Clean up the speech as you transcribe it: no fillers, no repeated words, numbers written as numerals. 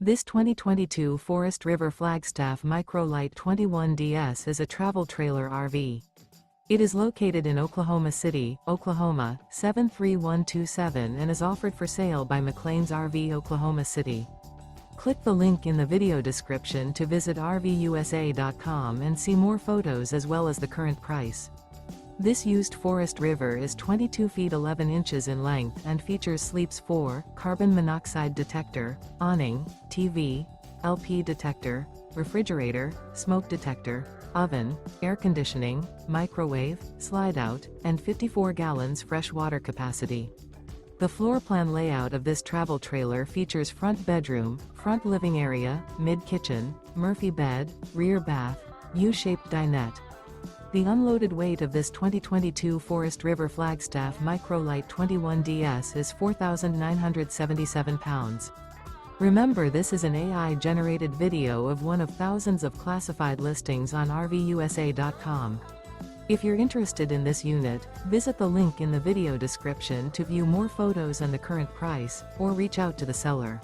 This 2022 Forest River Flagstaff MICRO-LITE 21DS is a travel trailer RV. It is located in Oklahoma City, Oklahoma, 73127 and is offered for sale by McClain's RV Oklahoma City. Click the link in the video description to visit RVUSA.com and see more photos as well as the current price. This used Forest River is 22 feet 11 inches in length and features sleeps 4, carbon monoxide detector, awning, TV, LP detector, refrigerator, smoke detector, oven, air conditioning, microwave, slide-out, and 54 gallons fresh water capacity. The floor plan layout of this travel trailer features front bedroom, front living area, mid-kitchen, Murphy bed, rear bath, U-shaped dinette. The unloaded weight of this 2022 Forest River Flagstaff MICRO-LITE 21DS is 4,977 pounds. Remember, this is an AI-generated video of one of thousands of classified listings on RVUSA.com. If you're interested in this unit, visit the link in the video description to view more photos and the current price, or reach out to the seller.